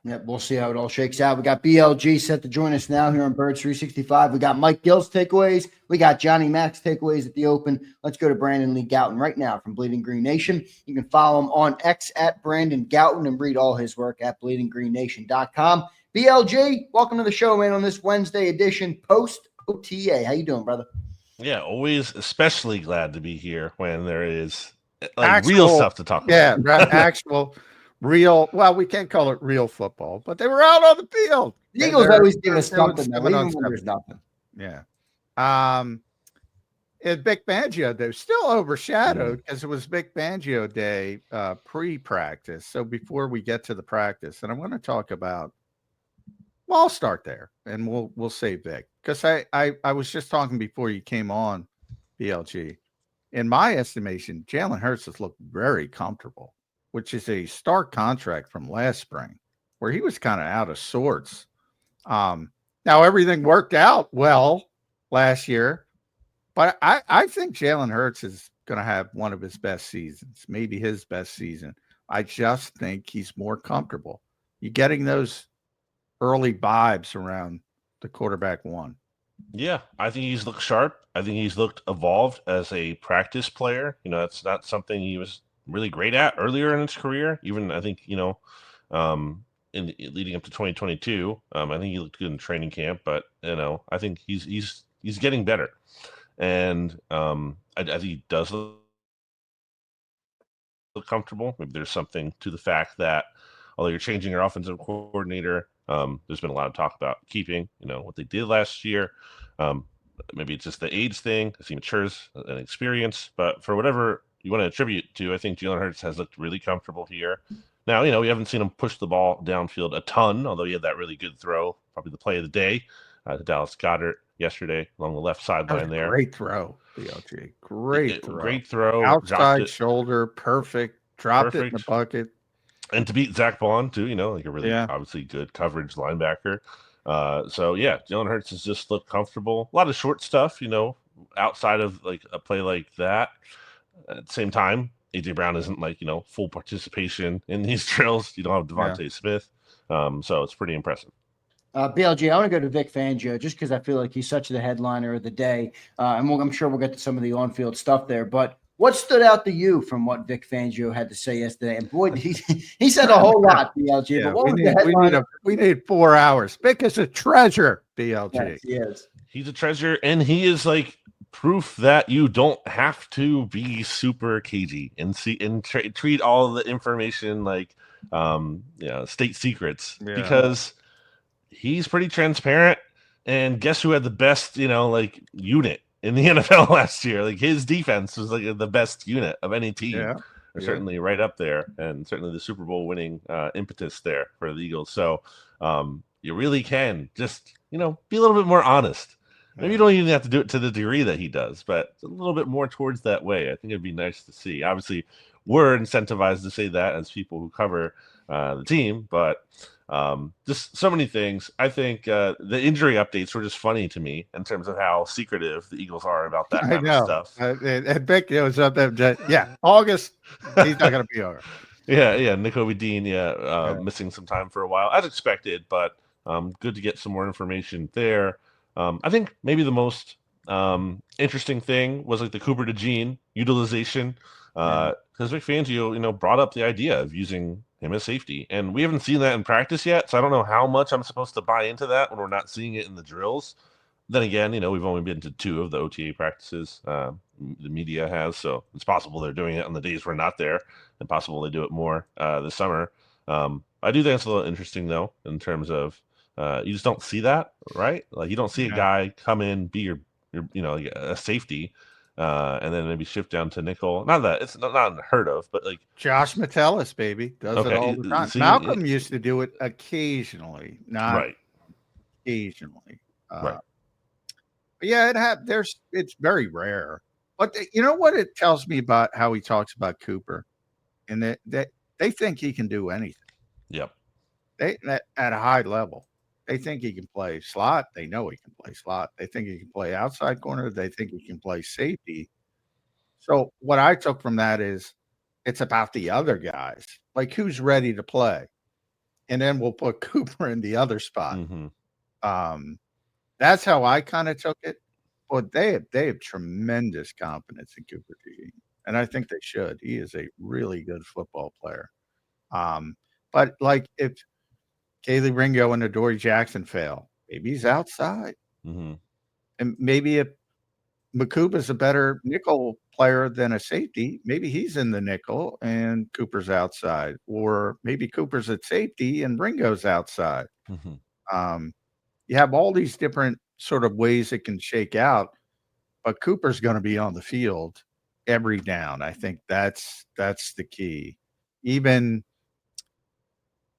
Yep, we'll see how it all shakes out. We got BLG set to join us now here on Birds 365. We got Mike Gill's takeaways. We got Johnny Mac's takeaways at the Open. Let's go to Brandon Lee Gouton right now from Bleeding Green Nation. You can follow him on X at Brandon Gouton and read all his work at bleedinggreennation.com. BLG, welcome to the show, man, on this Wednesday edition post OTA. How you doing, brother? Yeah, always especially glad to be here when there is real stuff to talk about. Yeah, actual real. Well, we can't call it real football, but they were out on the field. The Eagles always give us something, though, even when there's nothing. Yeah. It's Vic Fangio Day, still overshadowed because it was Vic Fangio Day pre-practice. So before we get to the practice, and I want to talk about. Well, I'll start there, and we'll save Vic because I was just talking before you came on, BLG. In my estimation, Jalen Hurts has looked very comfortable, which is a stark contract from last spring, where he was kind of out of sorts. Now everything worked out well last year, but I think Jalen Hurts is going to have one of his best seasons, maybe his best season. I just think he's more comfortable. You're getting those early vibes around the quarterback one. Yeah, I think he's looked sharp. I think he's looked evolved as a practice player. That's not something he was really great at earlier in his career. Even I think, in leading up to 2022, I think he looked good in training camp, but I think he's getting better. And I think he does look comfortable. Maybe there's something to the fact that although you're changing your offensive coordinator, there's been a lot of talk about keeping, what they did last year. Maybe it's just the age thing as he matures and experience. But for whatever you want to attribute to, I think Jalen Hurts has looked really comfortable here. Now, we haven't seen him push the ball downfield a ton, although he had that really good throw, probably the play of the day, to Dallas Goedert yesterday along the left sideline there. Great throw, BLG. Great throw. Outside shoulder, perfect. Dropped it in the bucket. And to beat Zach Bond, too, like a really obviously good coverage linebacker. Jalen Hurts has just looked comfortable. A lot of short stuff, outside of like a play like that. At the same time, A.J. Brown isn't full participation in these drills. You don't have Devontae Smith. So it's pretty impressive. BLG, I want to go to Vic Fangio just because I feel like he's such the headliner of the day. And I'm sure we'll get to some of the on-field stuff there. But what stood out to you from what Vic Fangio had to say yesterday? And boy, he said a whole lot, BLG. Yeah, but what we need 4 hours. Vic is a treasure, BLG. Yes, he is. He's a treasure, and he is like proof that you don't have to be super cagey and treat all the information like state secrets because he's pretty transparent. And guess who had the best unit in the NFL last year? Like his defense was like the best unit of any team. Certainly right up there, and certainly the Super Bowl winning impetus there for the Eagles. So you really can just be a little bit more honest. Maybe you don't even have to do it to the degree that he does, but a little bit more towards that way. I think it'd be nice to see. Obviously, we're incentivized to say that as people who cover the team, but just so many things. I think the injury updates were just funny to me in terms of how secretive the Eagles are about that kind of stuff. And Vic was up there. August, he's not going to be over. N'Kobe Dean, missing some time for a while, as expected, but good to get some more information there. I think maybe the most interesting thing was like the Cooper DeJean utilization, because Vic Fangio, brought up the idea of using him as safety, and we haven't seen that in practice yet. So I don't know how much I'm supposed to buy into that when we're not seeing it in the drills. Then again, we've only been to 2 of the OTA practices. The media has, so it's possible they're doing it on the days we're not there, and possible they do it more this summer. I do think it's a little interesting though, in terms of you just don't see that, right? Like you don't see a guy come in, be your a safety, and then maybe shift down to nickel. Not that it's not unheard of, but like Josh Metellus, baby, does it all the time. Malcolm used to do it occasionally, not occasionally. Right. It's very rare. But you know what it tells me about how he talks about Cooper, and that they think he can do anything. Yep. At a high level. They think he can play slot. They know he can play slot. They think he can play outside corner. They think he can play safety. So what I took from that is it's about the other guys. Like who's ready to play? and then we'll put Cooper in the other spot. Mm-hmm. That's how I kind of took it. But they have tremendous confidence in Cooper DeJean, and I think they should. He is a really good football player. But like if Kaylee Ringo and Adoree Jackson fail, maybe he's outside, Mm-hmm. and maybe if Makuba's a better nickel player than a safety, maybe he's in the nickel and Cooper's outside, or maybe Cooper's at safety and Ringo's outside. Mm-hmm. You have all these different sort of ways it can shake out, but Cooper's going to be on the field every down. I think that's the key. Even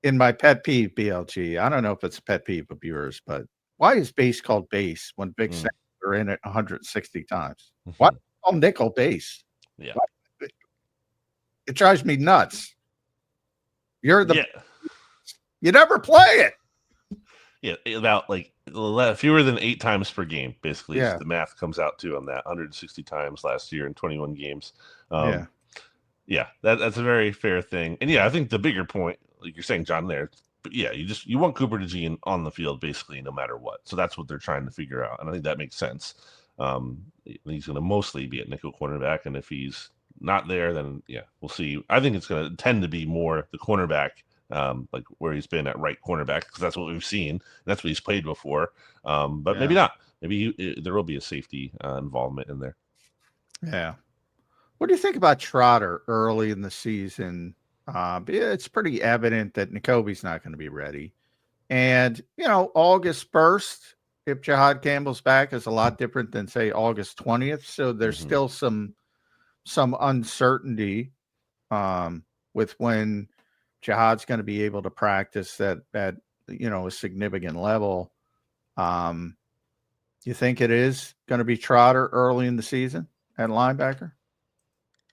in my pet peeve, BLG, I don't know if it's a pet peeve of yours, but why is base called base when Vic Fangio are in it 160 times? Why call nickel base? Yeah. Why? It drives me nuts. You never play it. Yeah, about like fewer than 8 times per game, basically. Yeah. The math comes out to on that 160 times last year in 21 games. Yeah, that's a very fair thing. And yeah, I think the bigger point, like you're saying, John, there, but yeah, you want Cooper DeJean on the field basically no matter what. So that's what they're trying to figure out, and I think that makes sense. He's going to mostly be at nickel cornerback, and if he's not there, then yeah, we'll see. I think it's going to tend to be more the cornerback, like where he's been at right cornerback, because that's what we've seen. That's what he's played before. But maybe not. Maybe there will be a safety involvement in there. Yeah. What do you think about Trotter early in the season? It's pretty evident that N'Kobe's not going to be ready. And, August 1st, if Jahad Campbell's back, is a lot different than, say, August 20th. So there's still some uncertainty with when Jahad's going to be able to practice at a significant level. You think it is going to be Trotter early in the season at linebacker?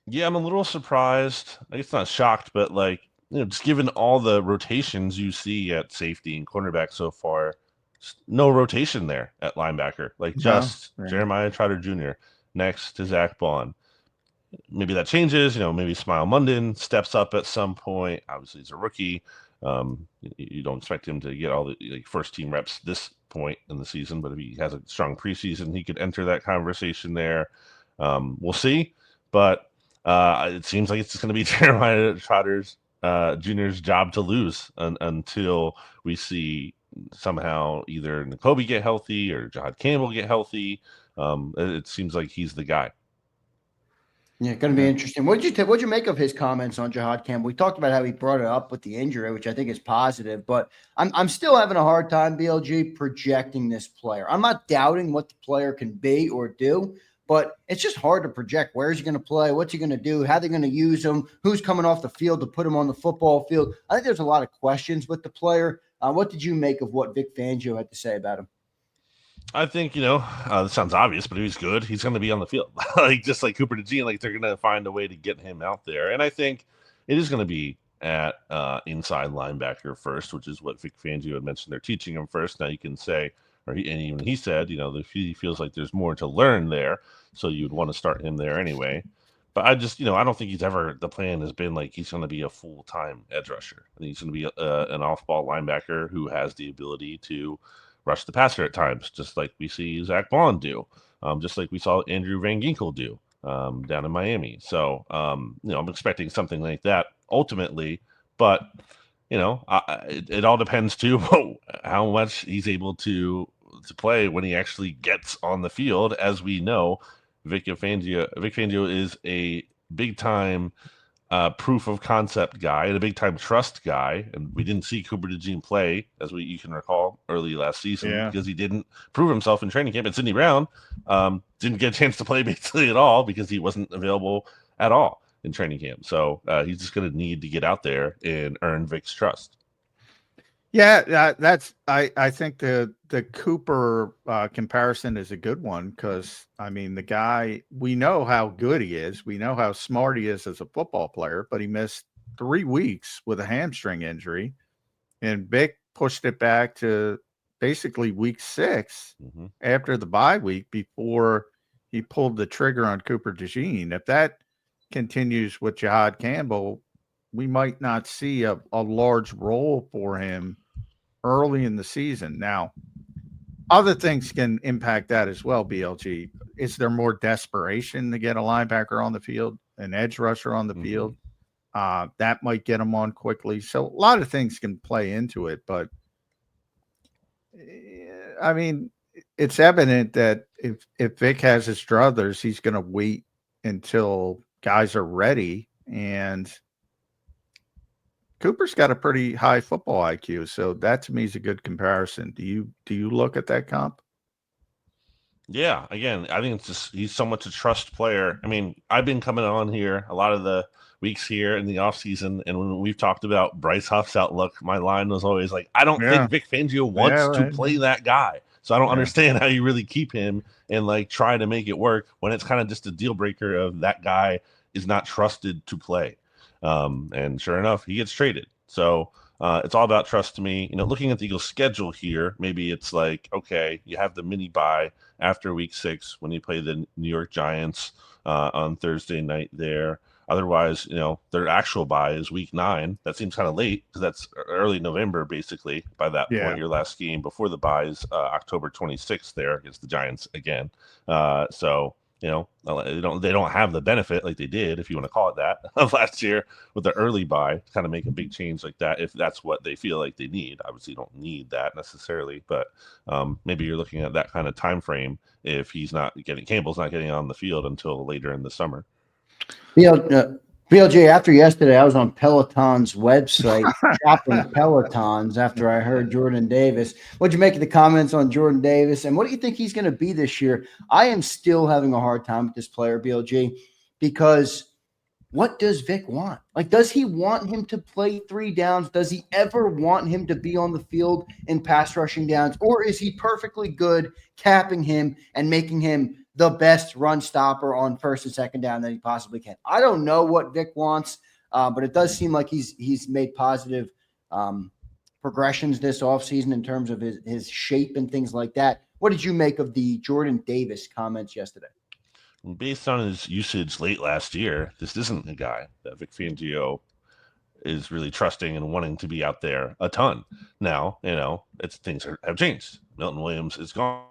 Yeah, I'm a little surprised. I guess not shocked, but just given all the rotations you see at safety and cornerback so far, no rotation there at linebacker. Jeremiah Trotter Jr. next to Zach Bond. Maybe that changes. Maybe Smile Munden steps up at some point. Obviously, he's a rookie. You don't expect him to get all the first team reps this point in the season, but if he has a strong preseason, he could enter that conversation there. We'll see, but it seems like it's just going to be Jeremiah Trotter Jr.'s job to lose until we see somehow either N'Kobe get healthy or Jahad Campbell get healthy. It seems like he's the guy. Yeah, going to be interesting. What'd you make of his comments on Jahad Campbell? We talked about how he brought it up with the injury, which I think is positive, but I'm still having a hard time, BLG, projecting this player. I'm not doubting what the player can be or do, but it's just hard to project. Where is he going to play? What's he going to do? How they're going to use him? Who's coming off the field to put him on the football field? I think there's a lot of questions with the player. What did you make of what Vic Fangio had to say about him? I think, this sounds obvious, but if he's good, he's going to be on the field. Just like Cooper DeJean, they're going to find a way to get him out there. And I think it is going to be at inside linebacker first, which is what Vic Fangio had mentioned. They're teaching him first. Now you can say, and even he said, he feels like there's more to learn there. So you'd want to start him there anyway. But I just, I don't think the plan has been like he's going to be a full-time edge rusher. I think he's going to be an off-ball linebacker who has the ability to rush the passer at times, just like we see Zach Bond do, just like we saw Andrew Van Ginkel do down in Miami. So, I'm expecting something like that ultimately, but, it all depends too how much he's able to play when he actually gets on the field. As we know, Vic Fangio is a big-time proof of concept guy and a big time trust guy. And we didn't see Cooper DeJean play, as you can recall, early last season because he didn't prove himself in training camp. And Sidney Brown didn't get a chance to play basically at all because he wasn't available at all in training camp. So he's just going to need to get out there and earn Vic's trust. Yeah, I think the Cooper comparison is a good one because, the guy, we know how good he is. We know how smart he is as a football player, but he missed 3 weeks with a hamstring injury, and Vic pushed it back to basically week 6 after the bye week before he pulled the trigger on Cooper DeJean. If that continues with Jahad Campbell, we might not see a large role for him early in the season. Now, other things can impact that as well, BLG. Is there more desperation to get a linebacker on the field, an edge rusher on the field? That might get him on quickly. So a lot of things can play into it. But, I mean, it's evident that if Vic has his druthers, he's going to wait until guys are ready. And Cooper's got a pretty high football IQ, so that to me is a good comparison. Do you look at that comp? Yeah, again, I think it's just he's so much a trust player. I mean, I've been coming on here a lot of the weeks here in the offseason, and when we've talked about Bryce Huff's outlook, my line was always like, I don't think Vic Fangio wants to play that guy. So I don't understand how you really keep him and like try to make it work when it's kind of just a deal breaker of that guy is not trusted to play. And sure enough, he gets traded. So it's all about trust to me. You know, looking at the Eagles' schedule here, maybe it's like, okay, you have the mini bye after week 6 when you play the New York Giants on Thursday night there. Otherwise, you know, their actual bye is week 9. That seems kind of late because that's early November, basically. By that point, your last game before the bye is October 26th there against the Giants again. So, you know, they don't have the benefit like they did, if you want to call it that, of last year with the early bye to kind of make a big change like that if that's what they feel like they need. Obviously, you don't need that necessarily, but maybe you're looking at that kind of time frame if Campbell's not getting on the field until later in the summer. BLJ, after yesterday, I was on Peloton's website shopping Pelotons after I heard Jordan Davis. What'd you make of the comments on Jordan Davis, and what do you think he's going to be this year? I am still having a hard time with this player, BLJ, because what does Vic want? Like, does he want him to play 3 downs? Does he ever want him to be on the field in pass rushing downs? Or is he perfectly good capping him and making him the best run stopper on first and second down that he possibly can? I don't know what Vic wants, but it does seem like he's made positive progressions this offseason in terms of his shape and things like that. What did you make of the Jordan Davis comments yesterday? Based on his usage late last year, this isn't a guy that Vic Fangio is really trusting and wanting to be out there a ton. Now, you know, things have changed. Milton Williams is gone.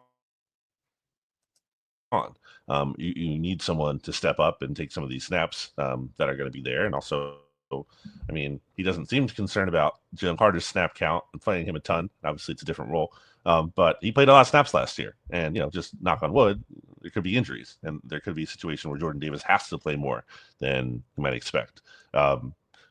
You need someone to step up and take some of these snaps that are going to be there. And also, I mean, he doesn't seem concerned about Jalen Carter's snap count and playing him a ton. Obviously, it's a different role. But he played a lot of snaps last year. And, you know, just knock on wood, there could be injuries. And there could be a situation where Jordan Davis has to play more than you might expect.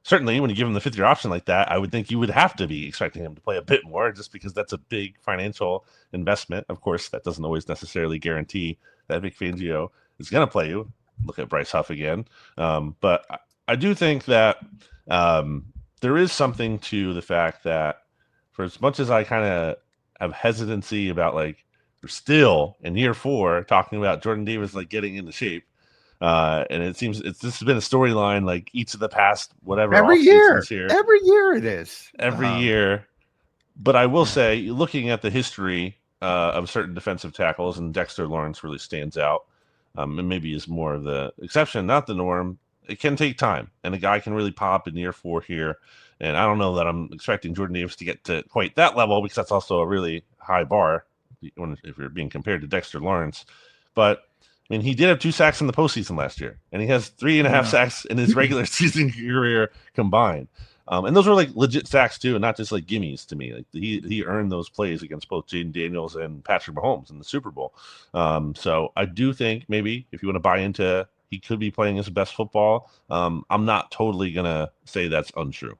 Certainly, when you give him the 5th-year option like that, I would think you would have to be expecting him to play a bit more just because that's a big financial investment. Of course, that doesn't always necessarily guarantee that Vic Fangio is going to play you. Look at Bryce Huff again. But I do think that there is something to the fact that for as much as I kind of have hesitancy about, like, we're still in year 4 talking about Jordan Davis, like, getting into shape. And it seems this has been a storyline like each of the past whatever every year here. Every year it is. Every year. But I will say, looking at the history of certain defensive tackles, and Dexter Lawrence really stands out, and maybe is more of the exception, not the norm. It can take time, and a guy can really pop in year 4 here. And I don't know that I'm expecting Jordan Davis to get to quite that level because that's also a really high bar if you're being compared to Dexter Lawrence. But I mean, he did have 2 sacks in the postseason last year, and he has 3.5 sacks in his regular season career combined. And those were like legit sacks too, and not just like gimmies to me. Like he earned those plays against both Jaden Daniels and Patrick Mahomes in the Super Bowl. So I do think maybe if you want to buy into he could be playing his best football, I'm not totally gonna say that's untrue.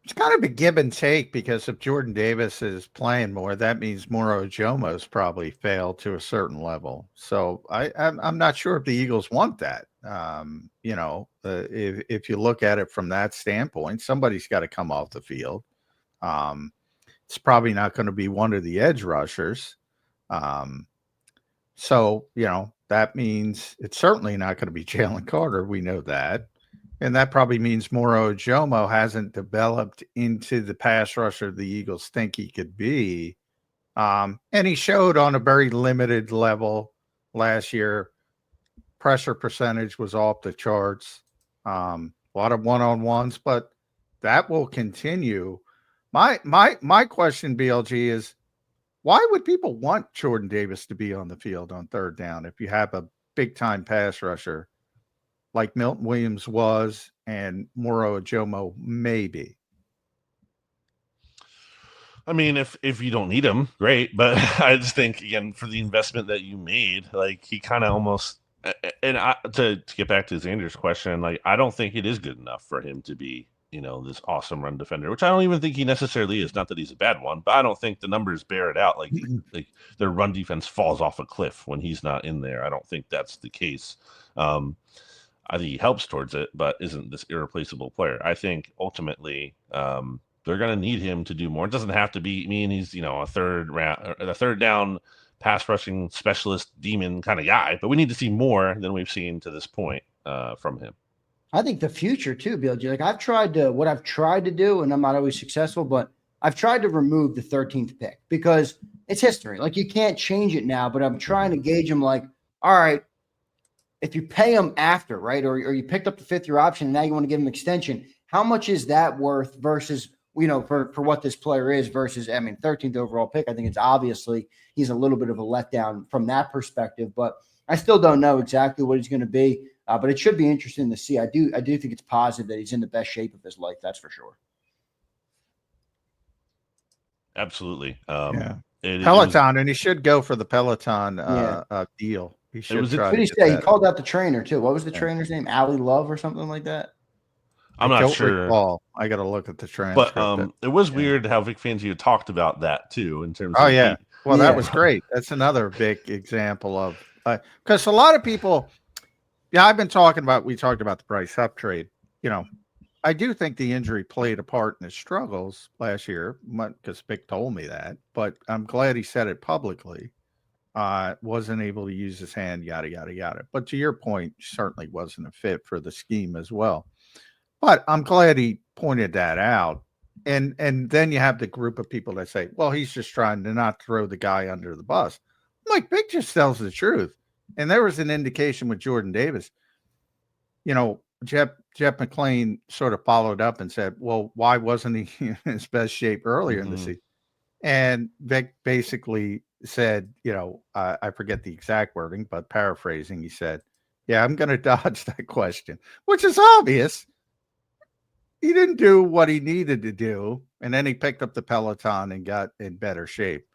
It's kind of a give and take because if Jordan Davis is playing more, that means Moro Ojomo's probably failed to a certain level. So I'm not sure if the Eagles want that. You know, if you look at it from that standpoint, somebody's got to come off the field. It's probably not going to be one of the edge rushers. So, you know, that means it's certainly not going to be Jalen Carter. We know that. And that probably means Moro Ojomo hasn't developed into the pass rusher the Eagles think he could be. And he showed on a very limited level last year. Pressure percentage was off the charts. a lot of one-on-ones, but that will continue. My question, BLG, is why would people want Jordan Davis to be on the field on third down if you have a big-time pass rusher like Milton Williams was and Moro Ajomo maybe? I mean, if you don't need him, great. But I just think, again, for the investment that you made, like, he kind of almost – and to get back to Xander's question, like, I don't think it is good enough for him to be, this awesome run defender, which I don't even think he necessarily is. Not that he's a bad one, but I don't think the numbers bear it out. Like their run defense falls off a cliff when he's not in there. I don't think that's the case. I think he helps towards it, but isn't this irreplaceable player. I think ultimately they're going to need him to do more. It doesn't have to be he's a third down pass rushing specialist demon kind of guy, but we need to see more than we've seen to this point from him. I think the future too, BLG. Like I've tried to do, and I'm not always successful, but I've tried to remove the 13th pick because it's history. Like you can't change it now, but I'm trying to gauge him like, all right, if you pay him after, right, or you picked up the 5th-year option and now you want to give him extension, how much is that worth versus, for what this player is versus, 13th overall pick. I think it's obviously he's a little bit of a letdown from that perspective, but I still don't know exactly what he's going to be. But it should be interesting to see. I do think it's positive that he's in the best shape of his life. That's for sure. Absolutely. Peloton, and he should go for the Peloton deal. He should. What did he say? He called out the trainer too. What was the trainer's name? Ali Love or something like that? I'm not sure. Recall. I got to look at the transcript. But it was weird how Vic Fangio talked about that too in terms of. That was great. That's another big example of because a lot of people. Yeah, we talked about the Bryce Huff trade. I do think the injury played a part in his struggles last year because Vic told me that, but I'm glad he said it publicly. Wasn't able to use his hand, yada, yada, yada. But to your point, certainly wasn't a fit for the scheme as well. But I'm glad he pointed that out. And then you have the group of people that say, well, he's just trying to not throw the guy under the bus. I'm like, Vic just tells the truth. And there was an indication with Jordan Davis. Jeff McClain sort of followed up and said, well, why wasn't he in his best shape earlier in the season? And Vic basically said, I forget the exact wording, but paraphrasing, he said, yeah, I'm going to dodge that question, which is obvious. He didn't do what he needed to do. And then he picked up the Peloton and got in better shape.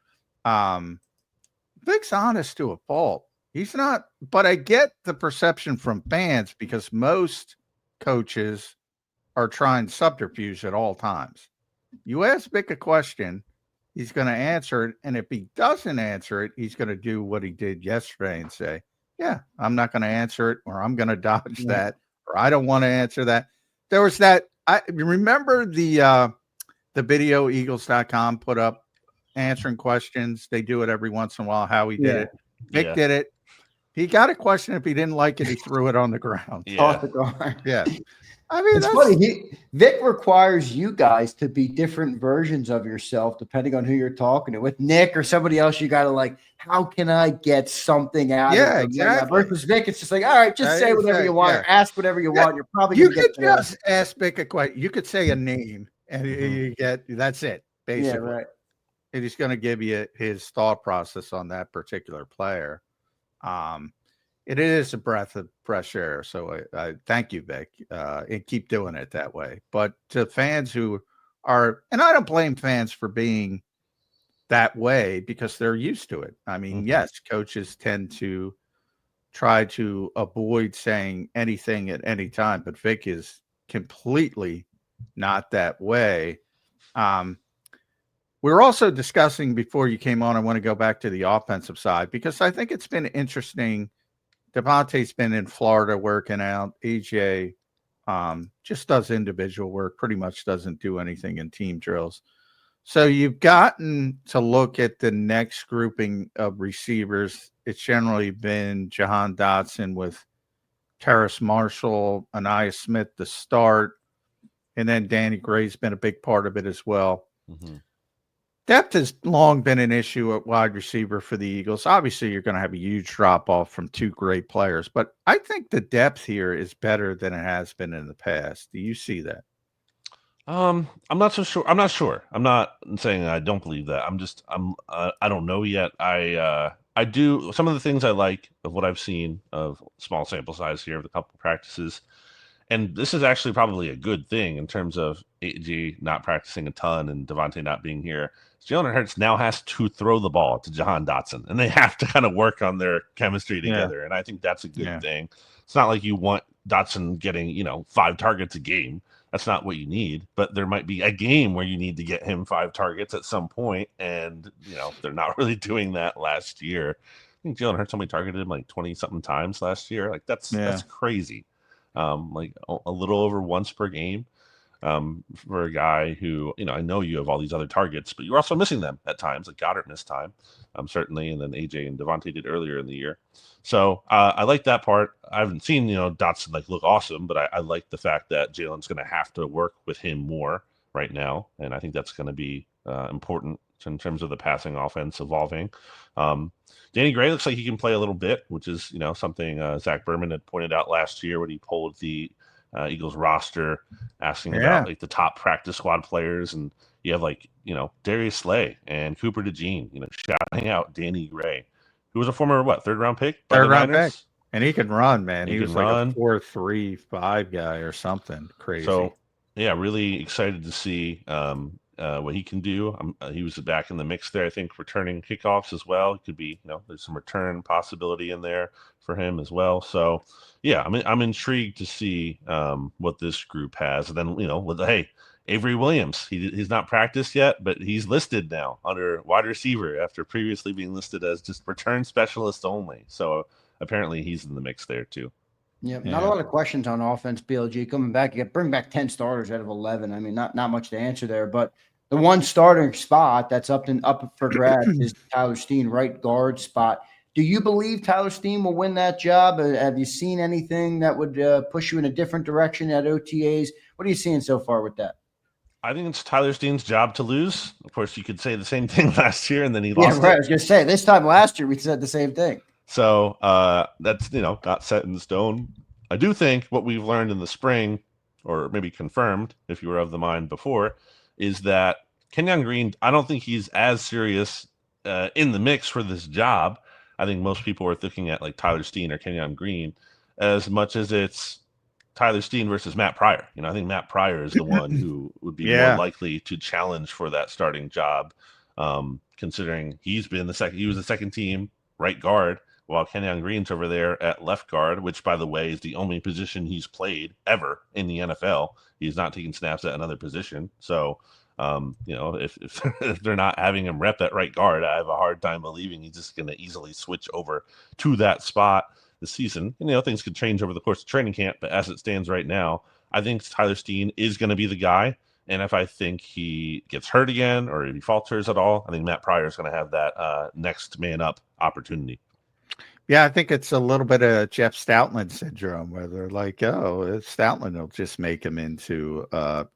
Vic's honest to a fault. He's not, but I get the perception from fans because most coaches are trying subterfuge at all times. You ask Vic a question, he's going to answer it. And if he doesn't answer it, he's going to do what he did yesterday and say, yeah, I'm not going to answer it, or I'm going to dodge that, or I don't want to answer that. There was that. I remember the video Eagles.com put up answering questions. They do it every once in a while. Howie did it. Vic did it. He got a question. If he didn't like it, he threw it on the ground. Off the ground. Yeah. It's funny. Vic requires you guys to be different versions of yourself, depending on who you're talking to. With Nick or somebody else, you got to like, how can I get something out of them? Exactly. Versus Vic, it's just like, all right, just say whatever you want, or ask whatever you want. You're probably going to get just ask Vic a question. You could say a name, and you get that's it, basically. Yeah, right. And he's going to give you his thought process on that particular player. It is a breath of fresh air. So I thank you, Vic, and keep doing it that way. But to fans who are, and I don't blame fans for being that way because they're used to it. I mean, yes, coaches tend to try to avoid saying anything at any time, but Vic is completely not that way. We were also discussing before you came on, I want to go back to the offensive side because I think it's been interesting. Devontae's been in Florida working out. AJ just does individual work, pretty much doesn't do anything in team drills. So you've gotten to look at the next grouping of receivers. It's generally been Jahan Dotson with Terrace Marshall, Anaya Smith to start, and then Danny Gray's been a big part of it as well. Depth has long been an issue at wide receiver for the Eagles. Obviously, you're going to have a huge drop off from two great players, but I think the depth here is better than it has been in the past. Do you see that? I'm not so sure. I'm not sure. I'm not saying I don't believe that. I don't know yet. I do some of the things I like of what I've seen of small sample size here of a couple practices. And this is actually probably a good thing in terms of AG not practicing a ton and Devontae not being here. Jalen Hurts now has to throw the ball to Jahan Dotson, and they have to kind of work on their chemistry together. And I think that's a good thing. It's not like you want Dotson getting, 5 targets a game. That's not what you need, but there might be a game where you need to get him 5 targets at some point, and they're not really doing that last year. I think Jalen Hurts only targeted him like 20-something times last year. Like that's crazy. Like a little over once per game for a guy who, I know you have all these other targets, but you're also missing them at times. Like Goddard missed time, certainly, and then AJ and Devontae did earlier in the year. So I like that part. I haven't seen, Dotson like look awesome, but I like the fact that Jalen's going to have to work with him more right now, and I think that's going to be important in terms of the passing offense evolving. Danny Gray looks like he can play a little bit, which is, something Zach Berman had pointed out last year when he pulled the Eagles roster, asking about like the top practice squad players. And you have like, Darius Slay and Cooper DeJean, shouting out Danny Gray, who was a former, 3rd-round pick by the Niners? Pick. And he can run, man. He was like run. a 4.35 guy or something crazy. So, yeah, really excited to see what he can do. He was back in the mix there, I think, returning kickoffs as well. It could be, there's some return possibility in there for him as well. So, yeah, I'm intrigued to see what this group has. And then, Avery Williams, he's not practiced yet, but he's listed now under wide receiver after previously being listed as just return specialist only. So apparently he's in the mix there too. Yep, not a lot of questions on offense. BLG coming back, you bring back 10 starters out of 11. I mean, not much to answer there, but the one starting spot that's up for grabs is Tyler Steen, right guard spot. Do you believe Tyler Steen will win that job? Have you seen anything that would push you in a different direction at OTAs? What are you seeing so far with that? I think it's Tyler Steen's job to lose. Of course, you could say the same thing last year, and then he lost. Yeah, right. I was going to say, this time last year, we said the same thing. So that's, not set in stone. I do think what we've learned in the spring, or maybe confirmed if you were of the mind before, is that Kenyon Green, I don't think he's as serious in the mix for this job. I think most people are looking at like Tyler Steen or Kenyon Green as much as it's Tyler Steen versus Matt Pryor. I think Matt Pryor is the one who would be more likely to challenge for that starting job, considering he was the second team right guard, while Kenyon Green's over there at left guard, which, by the way, is the only position he's played ever in the NFL. He's not taking snaps at another position. So, if they're not having him rep at right guard, I have a hard time believing he's just going to easily switch over to that spot this season. And, things could change over the course of training camp, but as it stands right now, I think Tyler Steen is going to be the guy. And if I think he gets hurt again or if he falters at all, I think Matt Pryor is going to have that next man up opportunity. Yeah, I think it's a little bit of Jeff Stoutland syndrome, where they're like, Stoutland will just make him into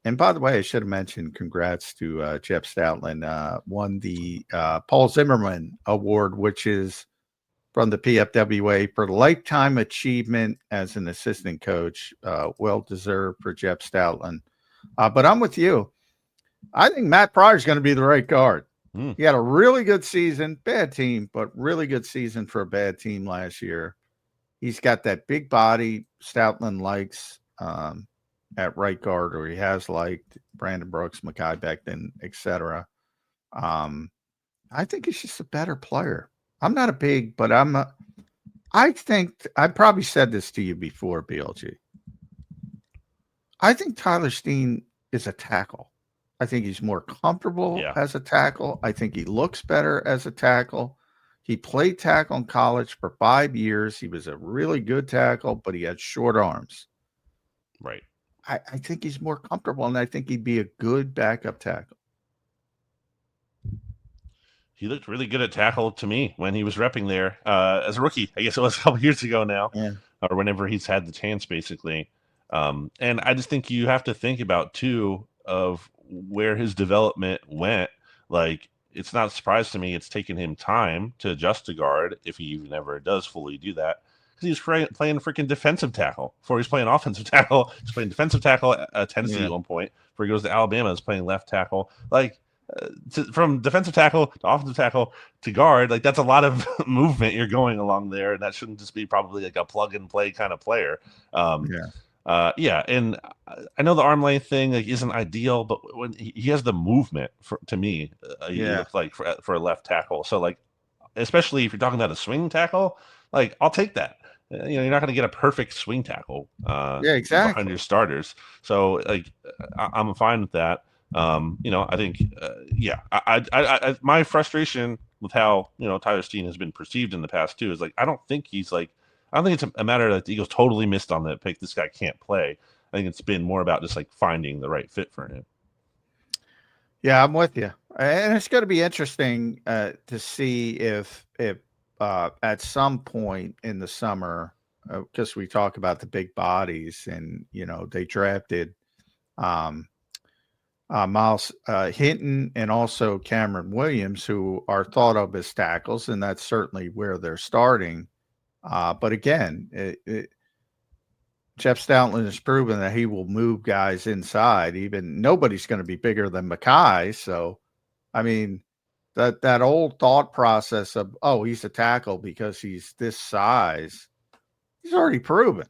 and by the way, I should have mentioned congrats to Jeff Stoutland, won the Paul Zimmerman Award, which is from the PFWA for lifetime achievement as an assistant coach. Well deserved for Jeff Stoutland. But I'm with you. I think Matt Pryor is going to be the right guard. He had a really good season, bad team, but really good season for a bad team last year. He's got that big body Stoutland likes at right guard, or he has liked Brandon Brooks, Mekhi Becton, etc. I think he's just a better player. I'm not a big, but I think I probably said this to you before, BLG. I think Tyler Steen is a tackle. I think he's more comfortable as a tackle. I think he looks better as a tackle. He played tackle in college for 5 years. He was a really good tackle, but he had short arms. Right. I think he's more comfortable, and I think he'd be a good backup tackle. He looked really good at tackle to me when he was repping there as a rookie. I guess it was a couple years ago now, or whenever he's had the chance, basically. And I just think you have to think about, too, of where his development went. Like, it's not a surprise to me. It's taken him time to adjust to guard, if he even ever does fully do that. Because he's playing freaking defensive tackle before he's playing offensive tackle. He's playing defensive tackle at Tennessee at one point. Before he goes to Alabama, he's playing left tackle. Like from defensive tackle to offensive tackle to guard, like that's a lot of movement you're going along there, and that shouldn't just be probably like a plug and play kind of player. And I know the arm length thing like isn't ideal, but when he has the movement to me, he looks like for a left tackle. So like, especially if you're talking about a swing tackle, like I'll take that. You're not going to get a perfect swing tackle exactly behind your starters. So like, I'm fine with that. I think, my frustration with how, Tyler Steen has been perceived in the past too is like, I don't think it's a matter that the Eagles totally missed on that pick. This guy can't play. I think it's been more about just like finding the right fit for him. Yeah, I'm with you. And it's going to be interesting to see if at some point in the summer, because we talk about the big bodies and, they drafted Miles Hinton and also Cameron Williams, who are thought of as tackles, and that's certainly where they're starting. But again, Jeff Stoutland has proven that he will move guys inside. Even nobody's going to be bigger than Mackay. So, I mean, that old thought process of, oh, he's a tackle because he's this size, he's already proven.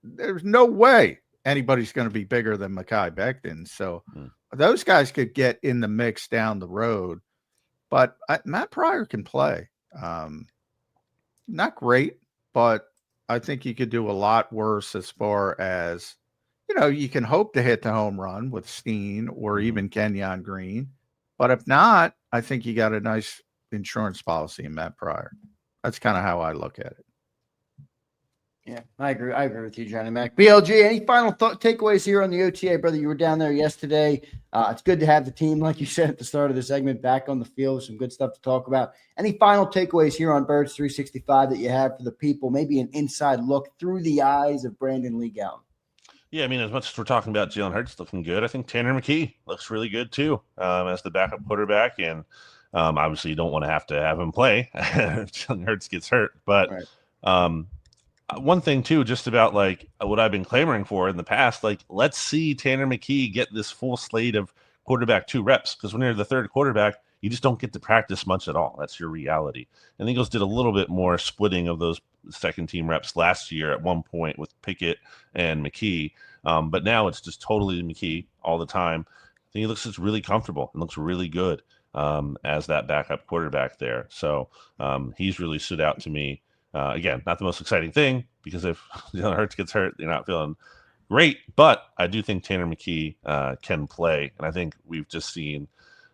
There's no way anybody's going to be bigger than Mekhi Becton. So those guys could get in the mix down the road. But Matt Pryor can play. Not great, but I think he could do a lot worse as far as, you can hope to hit the home run with Steen or even Kenyon Green. But if not, I think you got a nice insurance policy in Matt Pryor. That's kind of how I look at it. Yeah, I agree. I agree with you, Johnny Mac. BLG, any final takeaways here on the OTA, brother? You were down there yesterday. It's good to have the team, like you said at the start of the segment, back on the field. Some good stuff to talk about. Any final takeaways here on Birds 365 that you have for the people? Maybe an inside look through the eyes of Brandon Lee Gowton. Yeah, I mean, as much as we're talking about Jalen Hurts looking good, I think Tanner McKee looks really good too as the backup quarterback. And obviously, you don't want to have him play if Jalen Hurts gets hurt. But one thing too, just about like what I've been clamoring for in the past, like let's see Tanner McKee get this full slate of quarterback 2 reps, because when you're the third quarterback, you just don't get to practice much at all. That's your reality. And the Eagles did a little bit more splitting of those second team reps last year at one point with Pickett and McKee. But now it's just totally McKee all the time. I think he looks just really comfortable and looks really good as that backup quarterback there. So he's really stood out to me. Again, not the most exciting thing, because if Jalen Hurts gets hurt, you're not feeling great. But I do think Tanner McKee can play. And I think we've just seen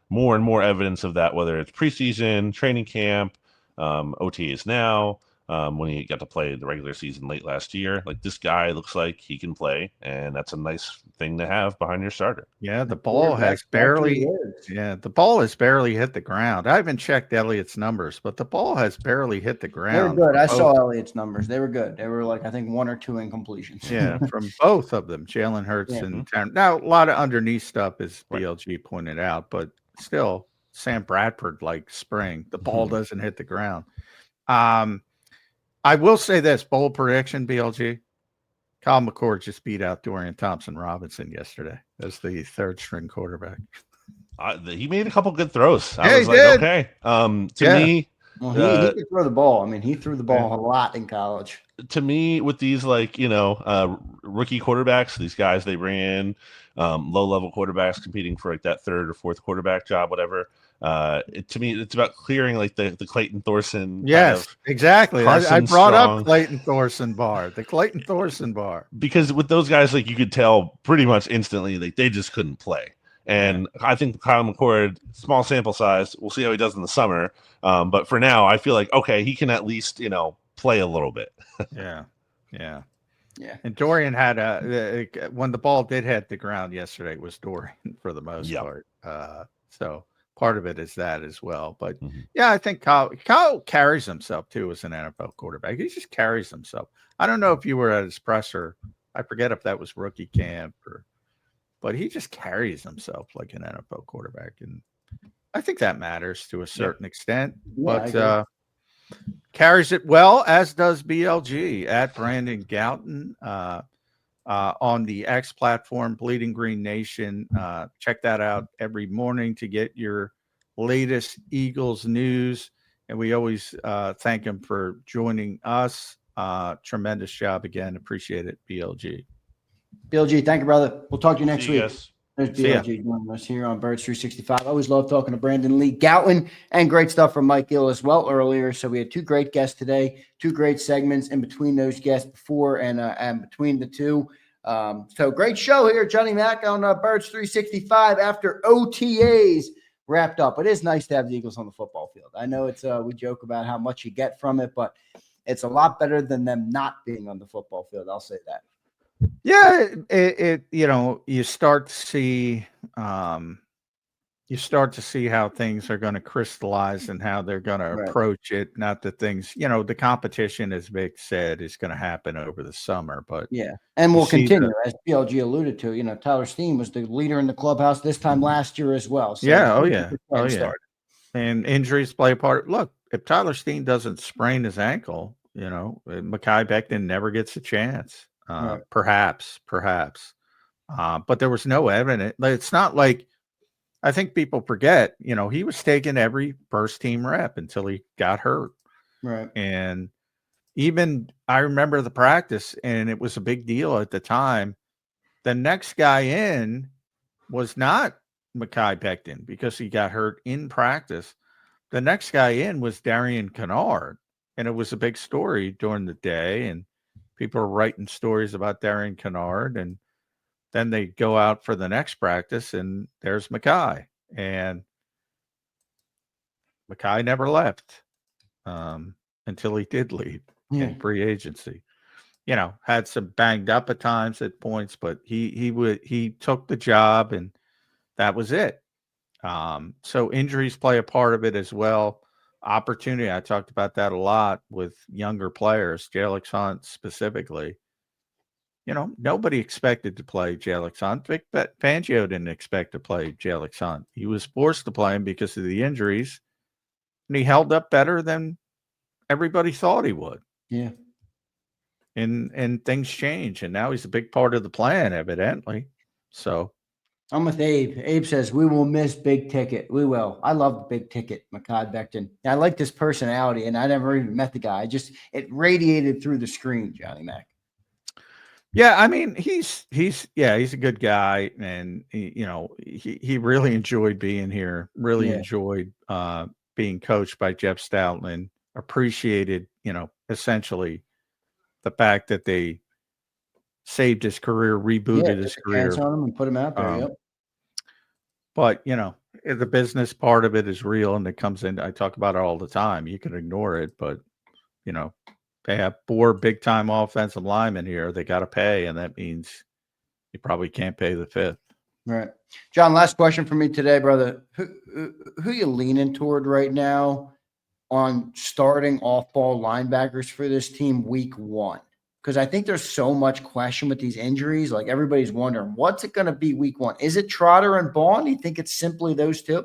more and more evidence of that, whether it's preseason, training camp, OTAs now, when he got to play the regular season late last year. Like, this guy looks like he can play, and that's a nice thing to have behind your starter. Yeah, the ball has barely hit the ground. I haven't checked Elliott's numbers, but the ball has barely hit the ground. They were good. I saw Elliott's numbers. They were good. They were like, I think 1 or 2 incompletions. Yeah, from both of them, Jalen Hurts and Tanner. Now, a lot of underneath stuff, as BLG pointed out, but still, Sam Bradford like spring. The ball doesn't hit the ground. I will say this, bold prediction, BLG. Kyle McCord just beat out Dorian Thompson-Robinson yesterday as the third string quarterback. He made a couple good throws. I was like, okay. To me, well, he could throw the ball. I mean, he threw the ball a lot in college. To me, with these rookie quarterbacks, these guys they bring in, low-level quarterbacks competing for like that third or fourth quarterback job, whatever. To me, it's about clearing like the Clayton Thorson. Yes, exactly. I brought up Clayton Thorson bar, the Clayton Thorson bar, because with those guys, like you could tell pretty much instantly, like they just couldn't play. And I think Kyle McCord, small sample size, we'll see how he does in the summer. But for now, I feel like okay, he can at least play a little bit. Yeah. And Dorian had when the ball did hit the ground yesterday, it was Dorian for the most part. So part of it is that as well. But I think Kyle carries himself too as an NFL quarterback. He just carries himself. I don't know if you were at his presser. I forget if that was rookie camp but he just carries himself like an NFL quarterback. And I think that matters to a certain extent, Yeah, but carries it well, as does BLG at Brandon Gouton on the X platform, Bleeding Green Nation. Check that out every morning to get your latest Eagles news. And we always thank him for joining us. Tremendous job again. Appreciate it, BLG. BLG, thank you, brother. We'll talk to you next See you week. guys. There's See ya. BLG joining us here on Birds 365. I always love talking to Brandon Lee Gouton, and great stuff from Mike Gill as well earlier. So we had two great guests today, two great segments in between those guests before and between the two. So great show here, Johnny Mac on Birds 365 after OTAs wrapped up. It is nice to have the Eagles on the football field. I know it's we joke about how much you get from it, but it's a lot better than them not being on the football field. I'll say that. Yeah, you start to see how things are going to crystallize and how they're going to approach it. Not that things, the competition, as Vic said, is going to happen over the summer, but and we'll continue as BLG alluded to. Tyler Steen was the leader in the clubhouse this time last year as well. So and injuries play a part. Look, if Tyler Steen doesn't sprain his ankle, Mekhi Becton never gets a chance. Perhaps. But there was no evidence. It's not like, I think people forget, he was taking every first team rep until he got hurt. Right. And even I remember the practice, and it was a big deal at the time. The next guy in was not Mekhi Becton because he got hurt in practice. The next guy in was Darian Kennard. And it was a big story during the day. And people are writing stories about Darian Kennard, and then they go out for the next practice, and there's Mekhi. And Mekhi never left until he did leave in free agency. Had some banged up at times at points, but he took the job, and that was it. So injuries play a part of it as well. Opportunity. I talked about that a lot with younger players, Jalen Hurts specifically. Nobody expected to play Jalen Hurts. Vic Fangio didn't expect to play Jalen Hurts. He was forced to play him because of the injuries, and he held up better than everybody thought he would. Yeah. And things change, and now he's a big part of the plan, evidently. So I'm with Abe. Abe says, we will miss big ticket. We will. I love the big ticket, Mekhi Becton. I like this personality, and I never even met the guy. It radiated through the screen, Johnny Mac. Yeah, I mean, he's a good guy, and he really enjoyed being here. Really enjoyed being coached by Jeff Stoutland. Appreciated, essentially the fact that they saved his career, rebooted his career, on him and put him out there. But the business part of it is real, and it comes in. I talk about it all the time. You can ignore it, but they have 4 big-time offensive linemen here. They got to pay, and that means you probably can't pay the 5th. Right. John, last question for me today, brother. Who you leaning toward right now on starting off-ball linebackers for this team week 1? Because I think there's so much question with these injuries. Like, everybody's wondering, what's it going to be week 1? Is it Trotter and Bond? Do you think it's simply those two?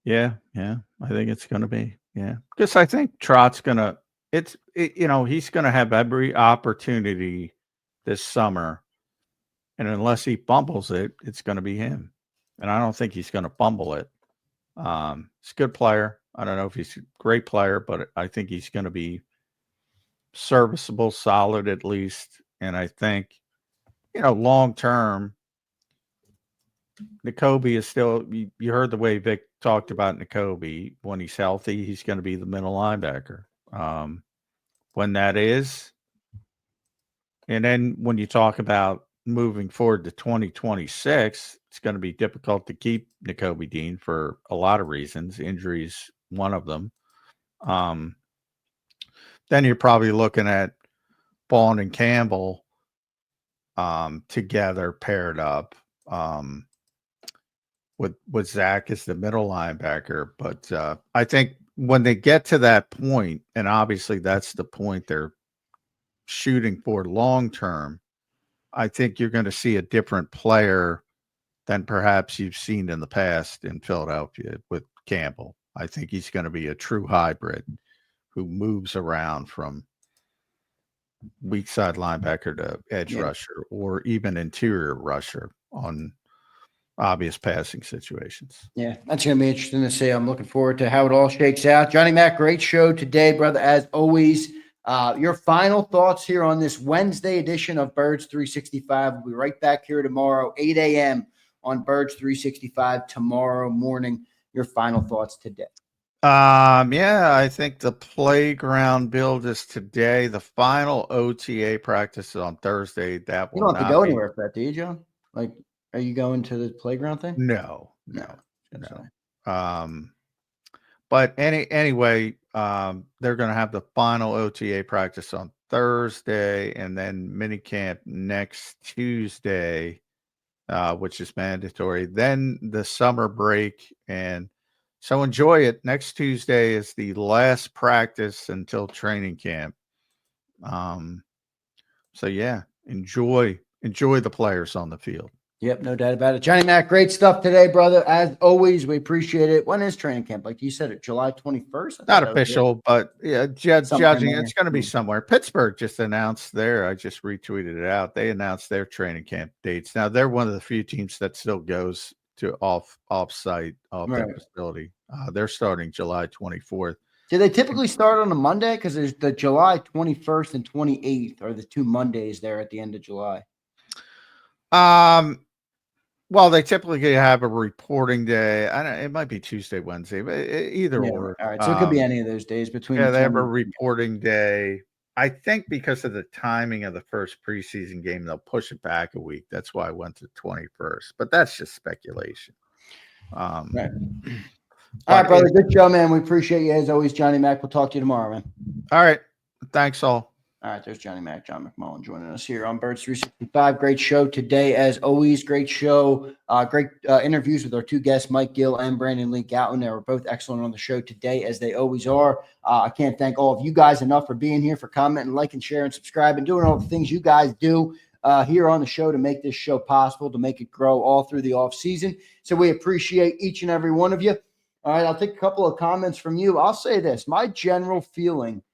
Yeah. I think it's going to be. Yeah. Because I think Trot's going to – he's going to have every opportunity this summer. And unless he fumbles it, it's going to be him. And I don't think he's going to fumble it. He's a good player. I don't know if he's a great player, but I think he's going to be serviceable, solid at least. And I think, long term, Nakobe is still, you heard the way Vic talked about Nakobe. When he's healthy, he's going to be the middle linebacker. When that is, and then when you talk about moving forward to 2026, it's going to be difficult to keep Nakobe Dean for a lot of reasons. Injuries, one of them. Then you're probably looking at Bond and Campbell together, paired up with Zach as the middle linebacker. But I think when they get to that point, and obviously that's the point they're shooting for long term, I think you're going to see a different player than perhaps you've seen in the past in Philadelphia with Campbell. I think he's going to be a true hybrid who moves around from weak side linebacker to edge rusher or even interior rusher on obvious passing situations. Yeah, that's going to be interesting to see. I'm looking forward to how it all shakes out. Johnny Mac, great show today, brother, as always. Your final thoughts here on this Wednesday edition of Birds 365. We'll be right back here tomorrow, 8 a.m. on Birds 365 tomorrow morning. Your final thoughts today. I think the playground build is today. The final OTA practice is on Thursday. That will You don't have to go anywhere for that, do you, John? Like, are you going to the playground thing? No. But anyway, they're going to have the final OTA practice on Thursday, and then minicamp next Tuesday, which is mandatory. Then the summer break, and so enjoy it. Next Tuesday is the last practice until training camp. So yeah, enjoy the players on the field. Yep, no doubt about it. Johnny Mac, great stuff today, brother. As always, we appreciate it. When is training camp? Like you said, it July 21st? Not official, but yeah, judging, it's going to be Hmm. somewhere. Pittsburgh just announced I just retweeted it out. They announced their training camp dates. Now, they're one of the few teams that still goes to off-site, their facility. They're starting July 24th. Do they typically start on a Monday? Because there's the July 21st and 28th are the 2 Mondays there at the end of July. Well, they typically have a reporting day. It might be Tuesday, Wednesday, but either or. All right, so it could be any of those days between. Yeah, they have a reporting day. I think because of the timing of the first preseason game, they'll push it back a week. That's why I went to 21st. But that's just speculation. Right. All right, brother. Good show, man. We appreciate you as always, Johnny Mac. We'll talk to you tomorrow, man. All right. Thanks, all. All right, there's Johnny Mac, John McMullen joining us here on Birds 365. Great show today, as always. Great show. Great interviews with our 2 guests, Mike Gill and Brandon Lee Gouton. They were both excellent on the show today, as they always are. I can't thank all of you guys enough for being here, for commenting, liking, sharing, subscribing, doing all the things you guys do here on the show to make this show possible, to make it grow all through the off season. So we appreciate each and every one of you. All right, I'll take a couple of comments from you. I'll say this. My general feeling